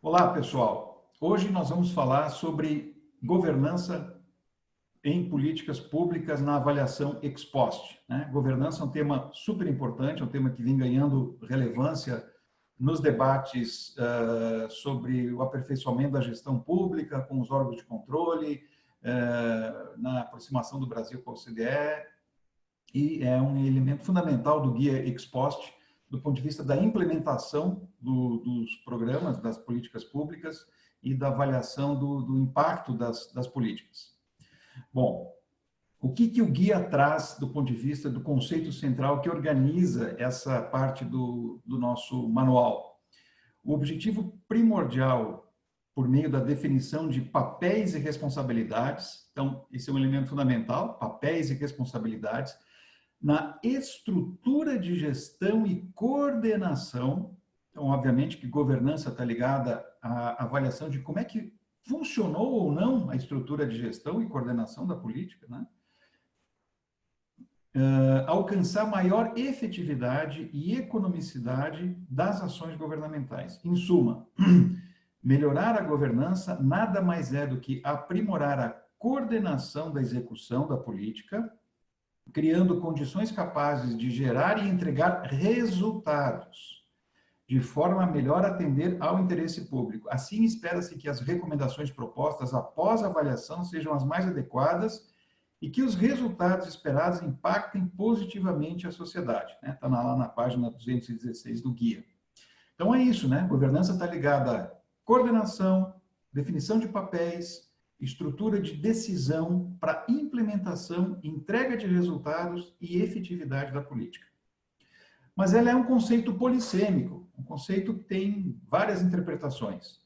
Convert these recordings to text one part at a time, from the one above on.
Olá, pessoal. Hoje nós vamos falar sobre governança em políticas públicas na avaliação ex post, né? Governança é um tema super importante, é um tema que vem ganhando relevância nos debates sobre o aperfeiçoamento da gestão pública com os órgãos de controle, na aproximação do Brasil com a OCDE, e é um elemento fundamental do guia ex post, do ponto de vista da implementação dos programas, das políticas públicas e da avaliação do impacto das políticas. Bom, o que o guia traz do ponto de vista do conceito central que organiza essa parte do nosso manual? O objetivo primordial, por meio da definição de papéis e responsabilidades, então, esse é um elemento fundamental, papéis e responsabilidades, na estrutura de gestão e coordenação. Então, obviamente que governança está ligada à avaliação de como é que funcionou ou não a estrutura de gestão e coordenação da política, né? Alcançar maior efetividade e economicidade das ações governamentais. Em suma, melhorar a governança nada mais é do que aprimorar a coordenação da execução da política, criando condições capazes de gerar e entregar resultados, de forma a melhor atender ao interesse público. Assim, espera-se que as recomendações propostas após a avaliação sejam as mais adequadas e que os resultados esperados impactem positivamente a sociedade. Está lá na página 216 do guia. Então, é isso, né? Governança está ligada à coordenação, definição de papéis, estrutura de decisão para implementação, entrega de resultados e efetividade da política. Mas ela é um conceito polissêmico, um conceito que tem várias interpretações.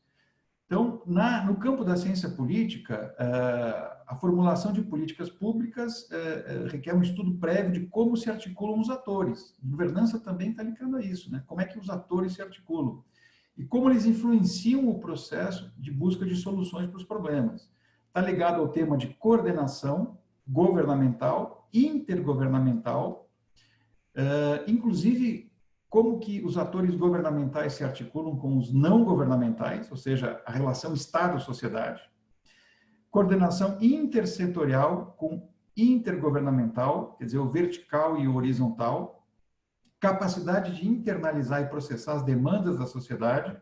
Então, no campo da ciência política, a formulação de políticas públicas requer um estudo prévio de como se articulam os atores. Governança também está ligada a isso, né? Como é que os atores se articulam e como eles influenciam o processo de busca de soluções para os problemas. Está ligado ao tema de coordenação governamental, intergovernamental, inclusive como que os atores governamentais se articulam com os não governamentais, ou seja, a relação Estado-sociedade, coordenação intersetorial com intergovernamental, quer dizer, o vertical e o horizontal, capacidade de internalizar e processar as demandas da sociedade,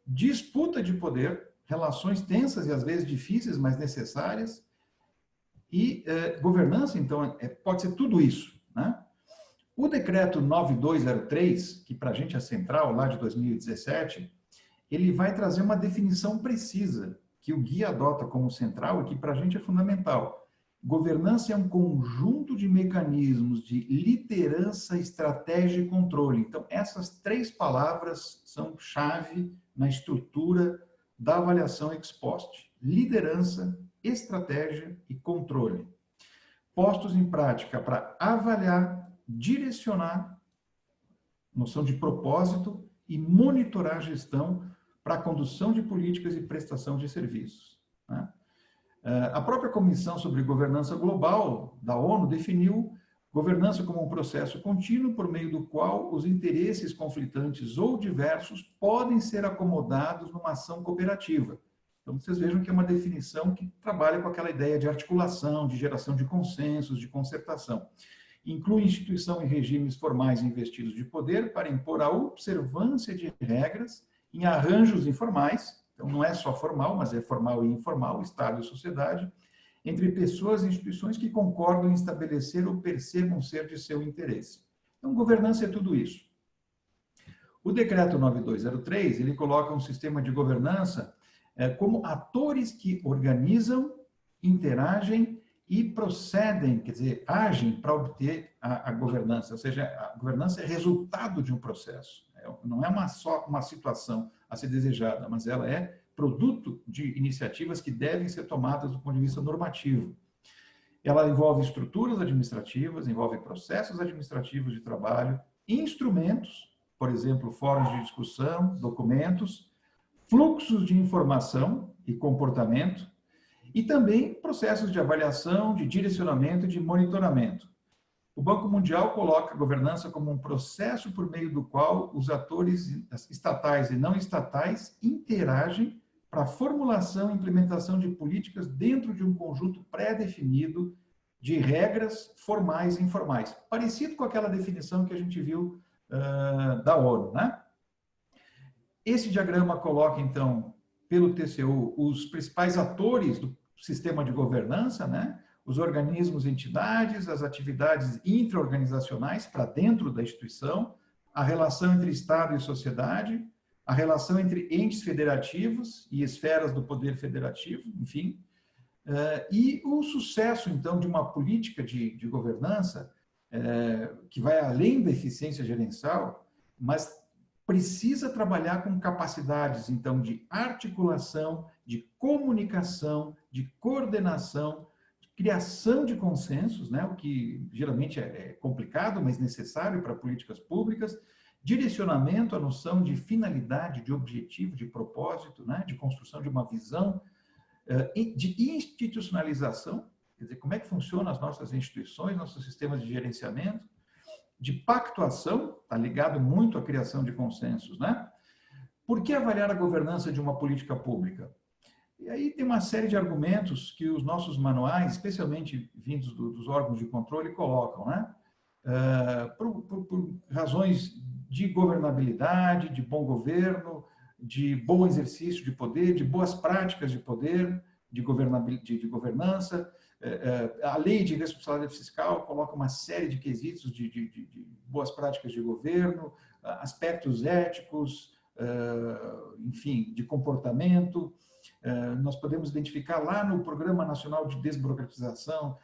disputa de poder, relações tensas e às vezes difíceis, mas necessárias, e governança, então, pode ser tudo isso, né? O decreto 9203, que para a gente é central, lá de 2017, ele vai trazer uma definição precisa, que o guia adota como central e que para a gente é fundamental. Governança é um conjunto de mecanismos de liderança, estratégia e controle. Então, essas três palavras são chave na estrutura da avaliação ex post: liderança, estratégia e controle, postos em prática para avaliar, direcionar, noção de propósito e monitorar a gestão para a condução de políticas e prestação de serviços, né? A própria Comissão sobre Governança Global da ONU definiu governança como um processo contínuo por meio do qual os interesses conflitantes ou diversos podem ser acomodados numa ação cooperativa. Então, vocês vejam que é uma definição que trabalha com aquela ideia de articulação, de geração de consensos, de concertação. Inclui instituição e regimes formais investidos de poder para impor a observância de regras em arranjos informais, então não é só formal, mas é formal e informal, Estado e sociedade, entre pessoas e instituições que concordam em estabelecer ou percebam ser de seu interesse. Então, governança é tudo isso. O decreto 9203, ele coloca um sistema de governança como atores que organizam, interagem e procedem, quer dizer, agem para obter a governança, ou seja, a governança é resultado de um processo, não é só uma situação a ser desejada, mas ela é produto de iniciativas que devem ser tomadas do ponto de vista normativo. Ela envolve estruturas administrativas, envolve processos administrativos de trabalho, instrumentos, por exemplo, fóruns de discussão, documentos, fluxos de informação e comportamento, e também processos de avaliação, de direcionamento e de monitoramento. O Banco Mundial coloca a governança como um processo por meio do qual os atores estatais e não estatais interagem para a formulação e implementação de políticas dentro de um conjunto pré-definido de regras formais e informais, parecido com aquela definição que a gente viu da ONU, né? Esse diagrama coloca, então, pelo TCU, os principais atores do sistema de governança, né? Os organismos e entidades, as atividades intra-organizacionais para dentro da instituição, a relação entre Estado e sociedade, a relação entre entes federativos e esferas do poder federativo, enfim, e o sucesso, então, de uma política de governança que vai além da eficiência gerencial, mas precisa trabalhar com capacidades, então, de articulação, de comunicação, de coordenação, de criação de consensos, né, o que geralmente é complicado, mas necessário para políticas públicas, direcionamento, a noção de finalidade, de objetivo, de propósito, né, de construção de uma visão, de institucionalização, quer dizer, como é que funcionam as nossas instituições, nossos sistemas de gerenciamento, de pactuação, está ligado muito à criação de consensos, né? Por que avaliar a governança de uma política pública? E aí tem uma série de argumentos que os nossos manuais, especialmente vindos dos órgãos de controle, colocam, né? Por razões de governabilidade, de bom governo, de bom exercício de poder, de boas práticas de poder, de governança. A lei de responsabilidade fiscal coloca uma série de quesitos de boas práticas de governo, aspectos éticos, enfim, de comportamento. Nós podemos identificar lá no Programa Nacional de Desburocratização,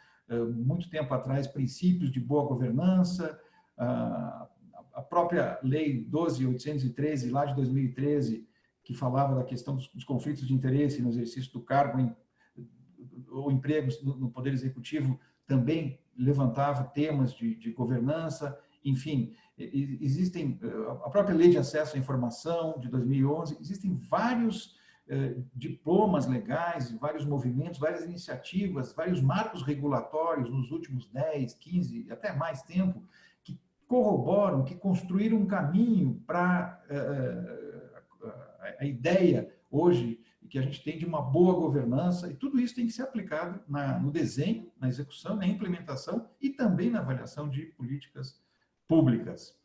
muito tempo atrás, princípios de boa governança, a própria Lei 12.813, lá de 2013, que falava da questão dos conflitos de interesse no exercício do cargo ou empregos no Poder Executivo, também levantava temas de governança. Enfim, existem, a própria Lei de Acesso à Informação, de 2011, existem vários diplomas legais, vários movimentos, várias iniciativas, vários marcos regulatórios nos últimos 10, 15, até mais tempo, que corroboram, que construíram um caminho para a ideia hoje que a gente tem de uma boa governança, e tudo isso tem que ser aplicado no desenho, na execução, na implementação e também na avaliação de políticas públicas.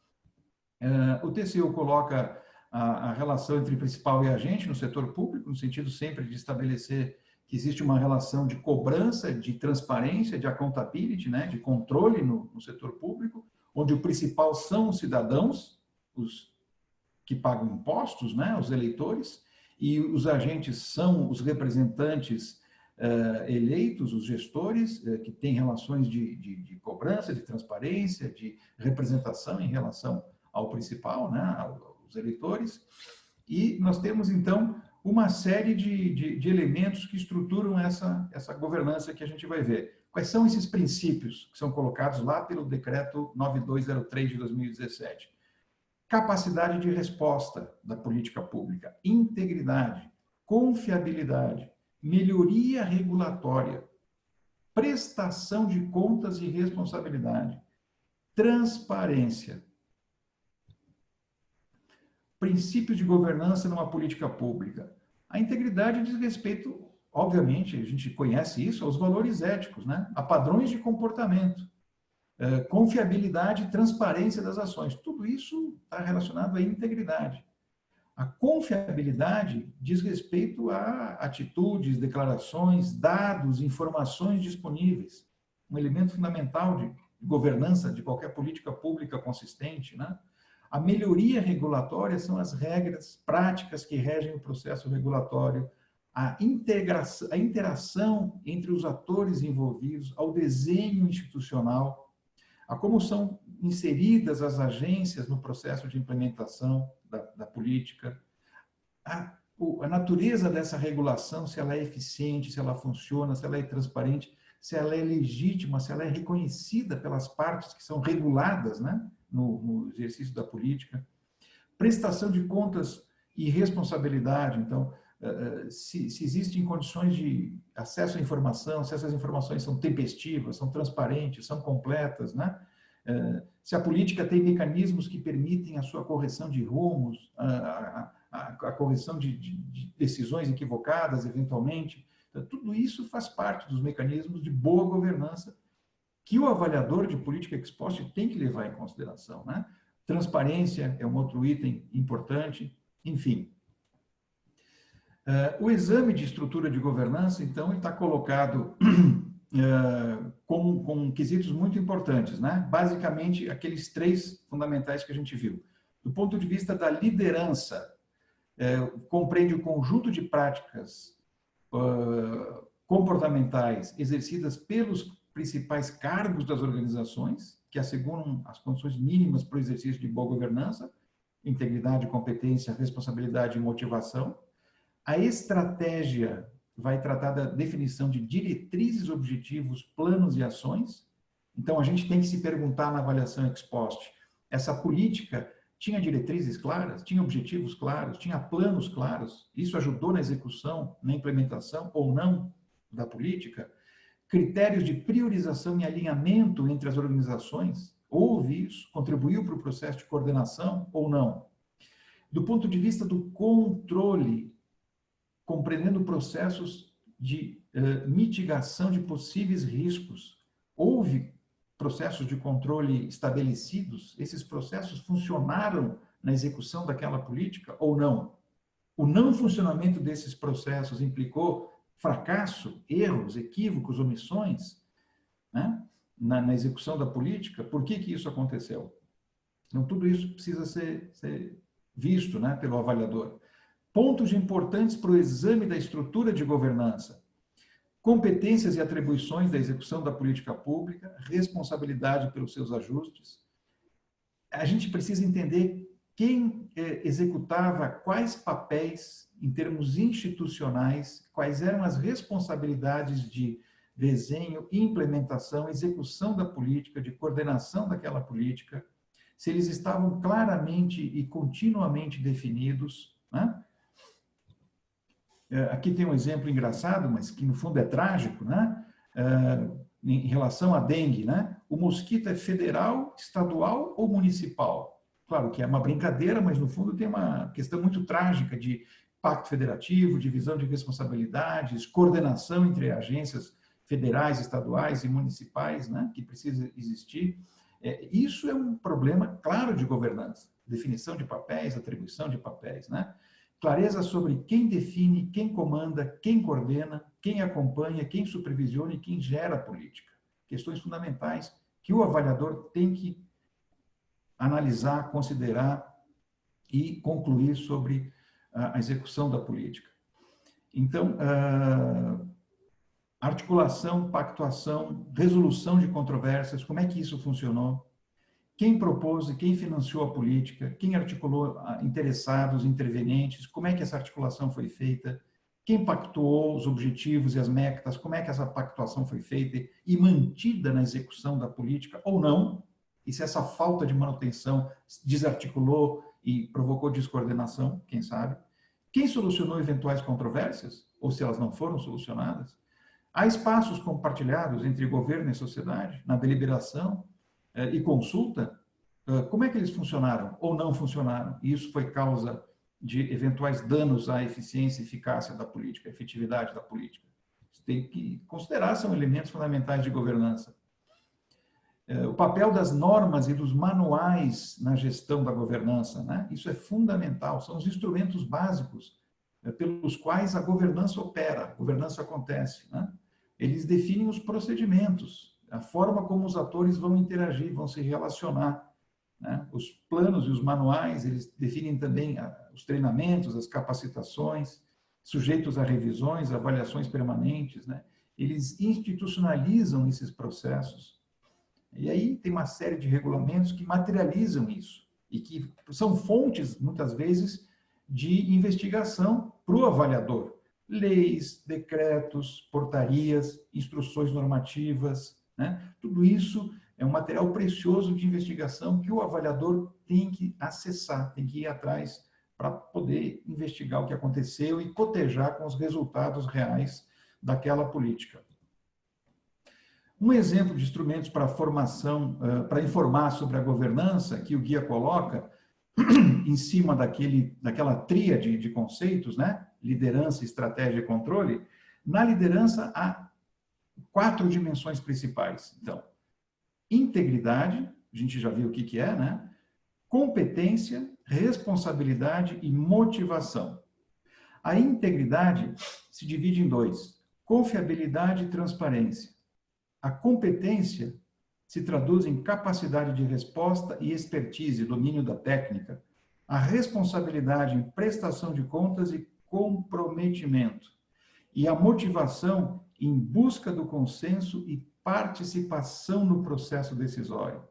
O TCU coloca a relação entre principal e agente no setor público, no sentido sempre de estabelecer que existe uma relação de cobrança, de transparência, de accountability, né, de controle no setor público, onde o principal são os cidadãos, os que pagam impostos, né, os eleitores, e os agentes são os representantes eleitos, os gestores, que têm relações de cobrança, de transparência, de representação em relação ao principal, né, aos eleitores. E nós temos, então, uma série de elementos que estruturam essa governança que a gente vai ver. Quais são esses princípios que são colocados lá pelo Decreto 9203 de 2017? Capacidade de resposta da política pública, integridade, confiabilidade, melhoria regulatória, prestação de contas e responsabilidade, transparência, princípios de governança numa política pública. A integridade diz respeito, obviamente, a gente conhece isso, aos valores éticos, né? A padrões de comportamento. Confiabilidade e transparência das ações. Tudo isso está relacionado à integridade. A confiabilidade diz respeito a atitudes, declarações, dados, informações disponíveis. Um elemento fundamental de governança de qualquer política pública consistente, né? A melhoria regulatória são as regras práticas que regem o processo regulatório, a interação entre os atores envolvidos, ao desenho institucional, a como são inseridas as agências no processo de implementação da política, a natureza dessa regulação, se ela é eficiente, se ela funciona, se ela é transparente, se ela é legítima, se ela é reconhecida pelas partes que são reguladas, né, no exercício da política. Prestação de contas e responsabilidade, então, se existem condições de acesso à informação, se essas informações são tempestivas, são transparentes, são completas, né? se a política tem mecanismos que permitem a sua correção de rumos, a correção de decisões equivocadas, eventualmente. Então, tudo isso faz parte dos mecanismos de boa governança que o avaliador de política ex post tem que levar em consideração, né? Transparência é um outro item importante, enfim. O exame de estrutura de governança, então, está colocado com quesitos muito importantes, né? Basicamente, aqueles 3 fundamentais que a gente viu. Do ponto de vista da liderança, compreende o conjunto de práticas comportamentais exercidas pelos principais cargos das organizações, que asseguram as condições mínimas para o exercício de boa governança, integridade, competência, responsabilidade e motivação. A estratégia vai tratar da definição de diretrizes, objetivos, planos e ações. Então, a gente tem que se perguntar na avaliação ex post, essa política tinha diretrizes claras, tinha objetivos claros, tinha planos claros? Isso ajudou na execução, na implementação ou não da política? Critérios de priorização e alinhamento entre as organizações? Houve isso? Contribuiu para o processo de coordenação ou não? Do ponto de vista do controle, compreendendo processos de mitigação de possíveis riscos, houve processos de controle estabelecidos? Esses processos funcionaram na execução daquela política ou não? O não funcionamento desses processos implicou fracasso, erros, equívocos, omissões, né, na execução da política? Por que isso aconteceu? Então, tudo isso precisa ser visto, né, pelo avaliador. Pontos importantes para o exame da estrutura de governança: competências e atribuições da execução da política pública, responsabilidade pelos seus ajustes. A gente precisa entender quem executava quais papéis em termos institucionais, quais eram as responsabilidades de desenho, implementação, execução da política, de coordenação daquela política, se eles estavam claramente e continuamente definidos, né? Aqui tem um exemplo engraçado, mas que no fundo é trágico, né? Em relação à dengue, né? O mosquito é federal, estadual ou municipal? Claro que é uma brincadeira, mas no fundo tem uma questão muito trágica de pacto federativo, divisão de responsabilidades, coordenação entre agências federais, estaduais e municipais, né? Que precisa existir. Isso é um problema claro de governança, definição de papéis, atribuição de papéis, né? Clareza sobre quem define, quem comanda, quem coordena, quem acompanha, quem supervisiona e quem gera a política. Questões fundamentais que o avaliador tem que analisar, considerar e concluir sobre a execução da política. Então, articulação, pactuação, resolução de controvérsias, como é que isso funcionou? Quem propôs e quem financiou a política? Quem articulou interessados, intervenientes? Como é que essa articulação foi feita? Quem pactuou os objetivos e as metas? Como é que essa pactuação foi feita e mantida na execução da política ou não? E se essa falta de manutenção desarticulou e provocou descoordenação, quem sabe? Quem solucionou eventuais controvérsias? Ou se elas não foram solucionadas? Há espaços compartilhados entre governo e sociedade na deliberação e consulta? Como é que eles funcionaram ou não funcionaram? E isso foi causa de eventuais danos à eficiência e eficácia da política, à efetividade da política. Você tem que considerar, são elementos fundamentais de governança. O papel das normas e dos manuais na gestão da governança, né? Isso é fundamental, são os instrumentos básicos pelos quais a governança opera, a governança acontece, né? Eles definem os procedimentos, a forma como os atores vão interagir, vão se relacionar, né? Os planos e os manuais, eles definem também os treinamentos, as capacitações, sujeitos a revisões, avaliações permanentes, né? Eles institucionalizam esses processos. E aí tem uma série de regulamentos que materializam isso e que são fontes, muitas vezes, de investigação para o avaliador. Leis, decretos, portarias, instruções normativas, né? Tudo isso é um material precioso de investigação que o avaliador tem que acessar, tem que ir atrás para poder investigar o que aconteceu e cotejar com os resultados reais daquela política. Um exemplo de instrumentos para formação, para informar sobre a governança, que o guia coloca em cima daquela tríade de conceitos, né? Liderança, estratégia e controle. Na liderança, há 4 dimensões principais. Então, integridade, a gente já viu o que é, né? Competência, responsabilidade e motivação. A integridade se divide em 2, confiabilidade e transparência. A competência se traduz em capacidade de resposta e expertise, domínio da técnica. A responsabilidade em prestação de contas e comprometimento. E a motivação em busca do consenso e participação no processo decisório.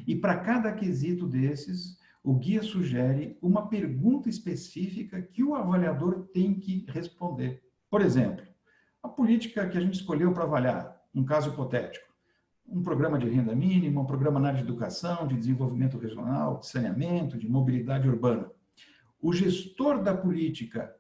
E para cada quesito desses, o guia sugere uma pergunta específica que o avaliador tem que responder. Por exemplo, a política que a gente escolheu para avaliar, um caso hipotético, um programa de renda mínima, um programa na área de educação, de desenvolvimento regional, de saneamento, de mobilidade urbana. O gestor da política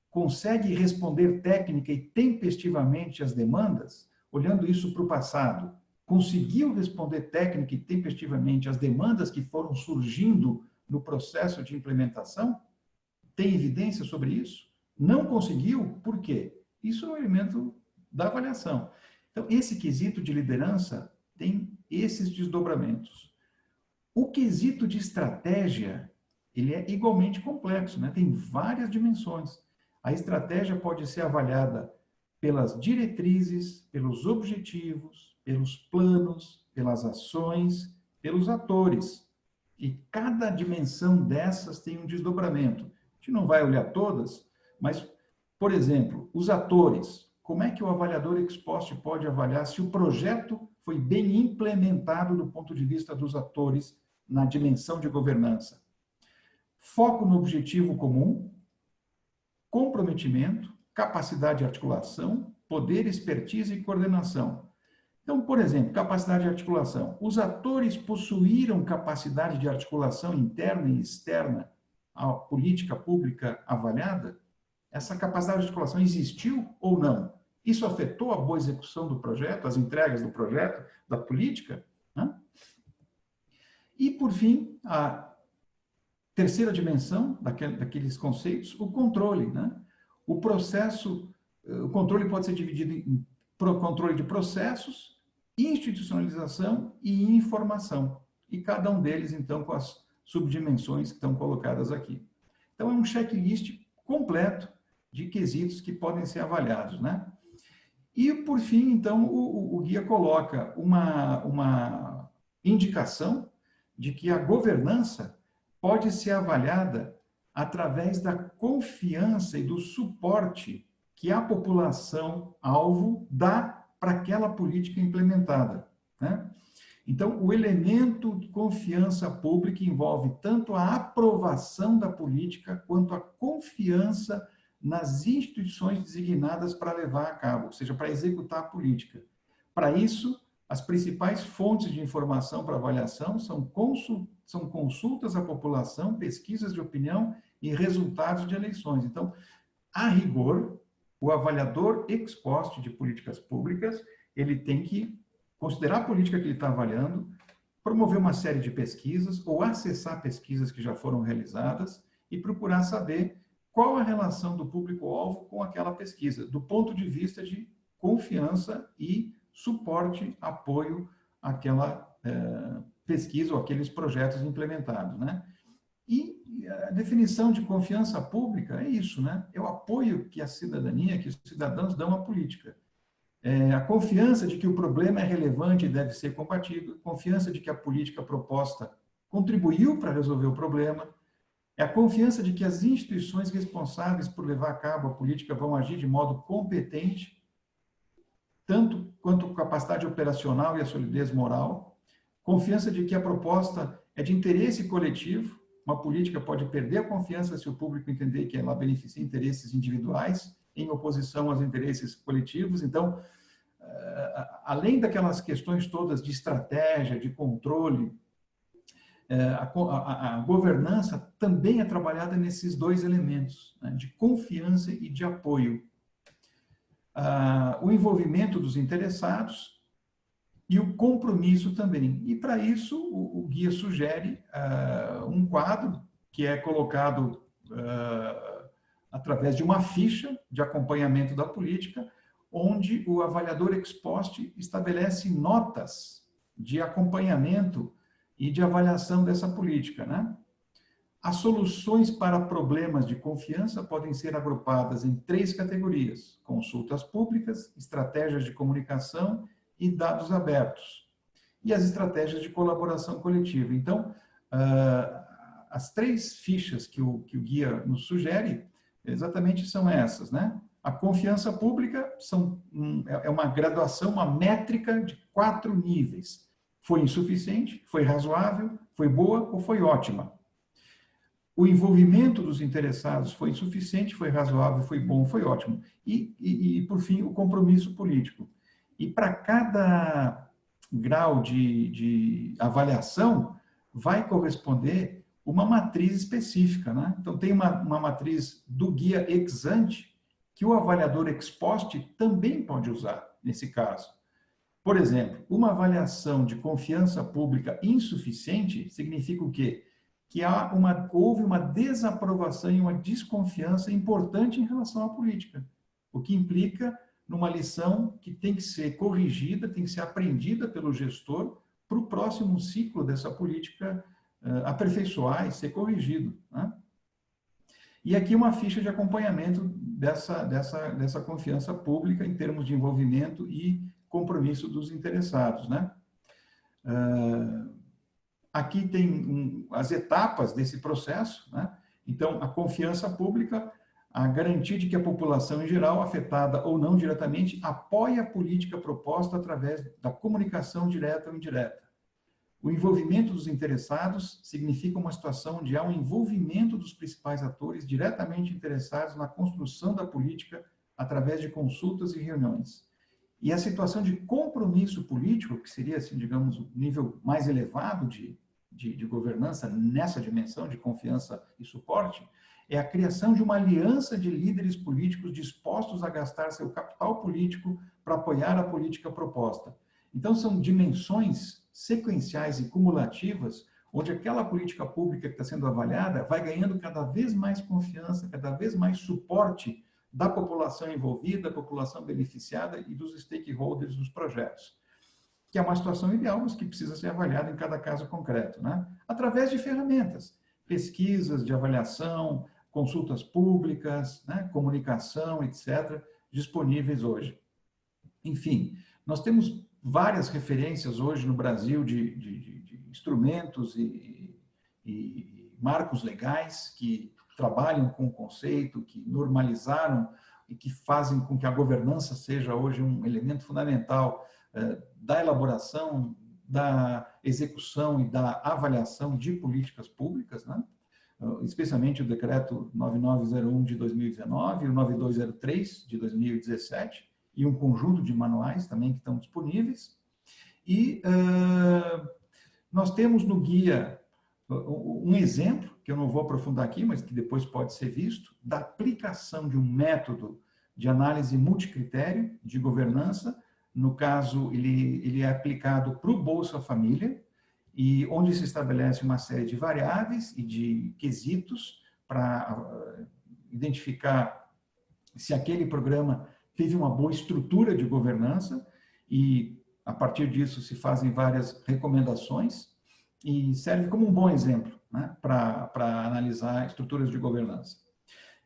consegue responder técnica e tempestivamente às demandas, olhando isso para o passado, conseguiu responder técnica e tempestivamente às demandas que foram surgindo no processo de implementação? Tem evidência sobre isso? Não conseguiu? Por quê? Isso é um elemento da avaliação. Então, esse quesito de liderança tem esses desdobramentos. O quesito de estratégia, ele é igualmente complexo, né? Tem várias dimensões. A estratégia pode ser avaliada pelas diretrizes, pelos objetivos, pelos planos, pelas ações, pelos atores. E cada dimensão dessas tem um desdobramento. A gente não vai olhar todas, mas, por exemplo, os atores. Como é que o avaliador ex post pode avaliar se o projeto foi bem implementado do ponto de vista dos atores na dimensão de governança? Foco no objetivo comum, comprometimento, capacidade de articulação, poder, expertise e coordenação. Então, por exemplo, capacidade de articulação. Os atores possuíram capacidade de articulação interna e externa à política pública avaliada? Essa capacidade de articulação existiu ou não? Isso afetou a boa execução do projeto, as entregas do projeto, da política? Né? E, por fim, a terceira dimensão daqueles conceitos, o controle, né? O controle pode ser dividido em controle de processos, institucionalização e informação. E cada um deles, então, com as subdimensões que estão colocadas aqui. Então, é um checklist completo de quesitos que podem ser avaliados, né? E, por fim, então, o guia coloca uma indicação de que a governança pode ser avaliada através da confiança e do suporte que a população-alvo dá para aquela política implementada, né? Então, o elemento de confiança pública envolve tanto a aprovação da política quanto a confiança nas instituições designadas para levar a cabo, ou seja, para executar a política. Para isso, as principais fontes de informação para avaliação são consultas à população, pesquisas de opinião e resultados de eleições. Então, a rigor, o avaliador ex post de políticas públicas, ele tem que considerar a política que ele está avaliando, promover uma série de pesquisas ou acessar pesquisas que já foram realizadas e procurar saber qual a relação do público-alvo com aquela pesquisa, do ponto de vista de confiança e suporte, apoio àquela pesquisa ou aqueles projetos implementados, né? E a definição de confiança pública é isso, né? É o apoio que a cidadania, que os cidadãos dão à política. A confiança de que o problema é relevante e deve ser combatido, confiança de que a política proposta contribuiu para resolver o problema, é a confiança de que as instituições responsáveis por levar a cabo a política vão agir de modo competente, tanto quanto capacidade operacional e a solidez moral, confiança de que a proposta é de interesse coletivo, uma política pode perder a confiança se o público entender que ela beneficia interesses individuais em oposição aos interesses coletivos. Então, além daquelas questões todas de estratégia, de controle, a governança também é trabalhada nesses 2 elementos, né, de confiança e de apoio. O envolvimento dos interessados, e o compromisso também. E, para isso, o guia sugere um quadro que é colocado através de uma ficha de acompanhamento da política, onde o avaliador ex post estabelece notas de acompanhamento e de avaliação dessa política, né? As soluções para problemas de confiança podem ser agrupadas em 3 categorias: consultas públicas, estratégias de comunicação e dados abertos, e as estratégias de colaboração coletiva. Então, as 3 fichas que o guia nos sugere exatamente são essas, né? A confiança pública é uma graduação, uma métrica de 4 níveis. Foi insuficiente, foi razoável, foi boa ou foi ótima. O envolvimento dos interessados foi insuficiente, foi razoável, foi bom, foi ótimo. E por fim, o compromisso político. E para cada grau de avaliação, vai corresponder uma matriz específica, né? Então, tem uma matriz do guia ex ante, que o avaliador ex post também pode usar, nesse caso. Por exemplo, uma avaliação de confiança pública insuficiente significa o quê? Que houve uma desaprovação e uma desconfiança importante em relação à política, o que implica numa lição que tem que ser corrigida, tem que ser aprendida pelo gestor para o próximo ciclo dessa política aperfeiçoar e ser corrigido, né? E aqui uma ficha de acompanhamento dessa confiança pública em termos de envolvimento e compromisso dos interessados, né? Aqui tem as etapas desse processo, né? Então, a confiança pública, a garantia de que a população em geral, afetada ou não diretamente, apoia a política proposta através da comunicação direta ou indireta. O envolvimento dos interessados significa uma situação onde há um envolvimento dos principais atores diretamente interessados na construção da política através de consultas e reuniões. E a situação de compromisso político, que seria, assim, digamos, o nível mais elevado de governança nessa dimensão de confiança e suporte, é a criação de uma aliança de líderes políticos dispostos a gastar seu capital político para apoiar a política proposta. Então, são dimensões sequenciais e cumulativas, onde aquela política pública que está sendo avaliada vai ganhando cada vez mais confiança, cada vez mais suporte da população envolvida, da população beneficiada e dos stakeholders dos projetos, que é uma situação ideal, mas que precisa ser avaliada em cada caso concreto, né? Através de ferramentas, pesquisas de avaliação, consultas públicas, né? Comunicação, etc., disponíveis hoje. Enfim, nós temos várias referências hoje no Brasil de instrumentos e marcos legais que trabalham com o conceito, que normalizaram e que fazem com que a governança seja hoje um elemento fundamental da elaboração, da execução e da avaliação de políticas públicas, né? Especialmente o decreto 9901 de 2019, o 9203 de 2017, e um conjunto de manuais também que estão disponíveis. E nós temos no guia um exemplo, que eu não vou aprofundar aqui, mas que depois pode ser visto, da aplicação de um método de análise multicritério de governança. No caso, ele é aplicado para o Bolsa Família, e onde se estabelece uma série de variáveis e de quesitos para identificar se aquele programa teve uma boa estrutura de governança, e a partir disso se fazem várias recomendações, e serve como um bom exemplo, né, para analisar estruturas de governança.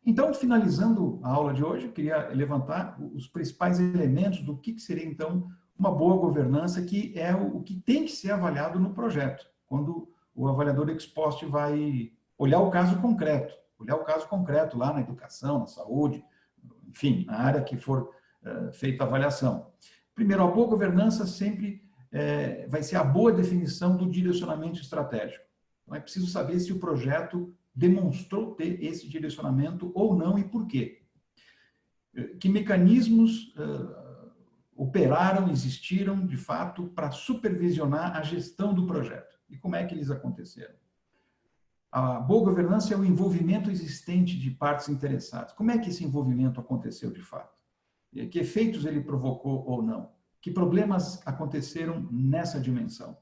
Então, finalizando a aula de hoje, eu queria levantar os principais elementos do que seria, então, uma boa governança, que é o que tem que ser avaliado no projeto, quando o avaliador ex post vai olhar o caso concreto lá na educação, na saúde, enfim, na área que for feita a avaliação. Primeiro, a boa governança sempre vai ser a boa definição do direcionamento estratégico. Então, é preciso saber se o projeto demonstrou ter esse direcionamento ou não e por quê. Que mecanismos operaram, existiram, de fato, para supervisionar a gestão do projeto. E como é que eles aconteceram? A boa governança é o envolvimento existente de partes interessadas. Como é que esse envolvimento aconteceu de fato? Que efeitos ele provocou ou não? Que problemas aconteceram nessa dimensão?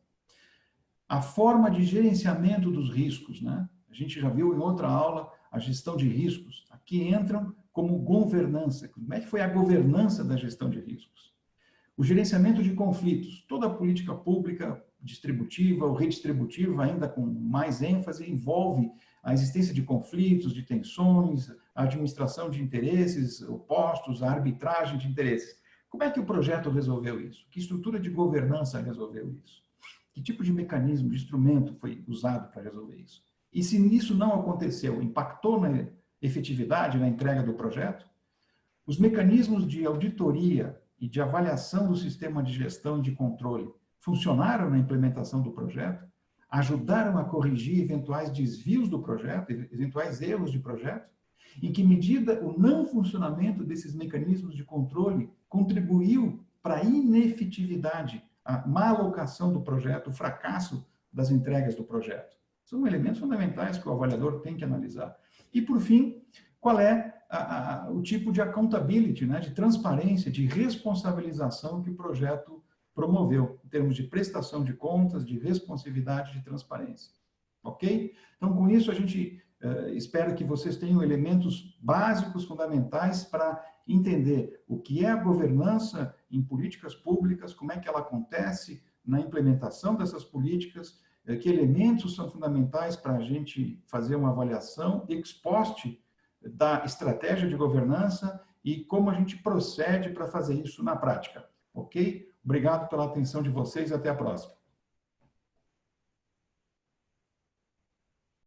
A forma de gerenciamento dos riscos, né? A gente já viu em outra aula a gestão de riscos. Aqui entram como governança. Como é que foi a governança da gestão de riscos? O gerenciamento de conflitos. Toda a política pública distributiva ou redistributiva, ainda com mais ênfase, envolve a existência de conflitos, de tensões, a administração de interesses opostos, a arbitragem de interesses. Como é que o projeto resolveu isso? Que estrutura de governança resolveu isso? Que tipo de mecanismo, de instrumento foi usado para resolver isso? E se isso não aconteceu, impactou na efetividade, na entrega do projeto? Os mecanismos de auditoria e de avaliação do sistema de gestão e de controle funcionaram na implementação do projeto? Ajudaram a corrigir eventuais desvios do projeto, eventuais erros de projeto? Em que medida o não funcionamento desses mecanismos de controle contribuiu para a inefetividade, a má alocação do projeto, o fracasso das entregas do projeto? São elementos fundamentais que o avaliador tem que analisar. E, por fim, qual é o tipo de accountability, né, de transparência, de responsabilização que o projeto promoveu, em termos de prestação de contas, de responsividade, de transparência. Ok? Então, com isso, a gente espera que vocês tenham elementos básicos, fundamentais, para entender o que é a governança em políticas públicas, como é que ela acontece na implementação dessas políticas, que elementos são fundamentais para a gente fazer uma avaliação ex post da estratégia de governança e como a gente procede para fazer isso na prática. Ok? Obrigado pela atenção de vocês e até a próxima.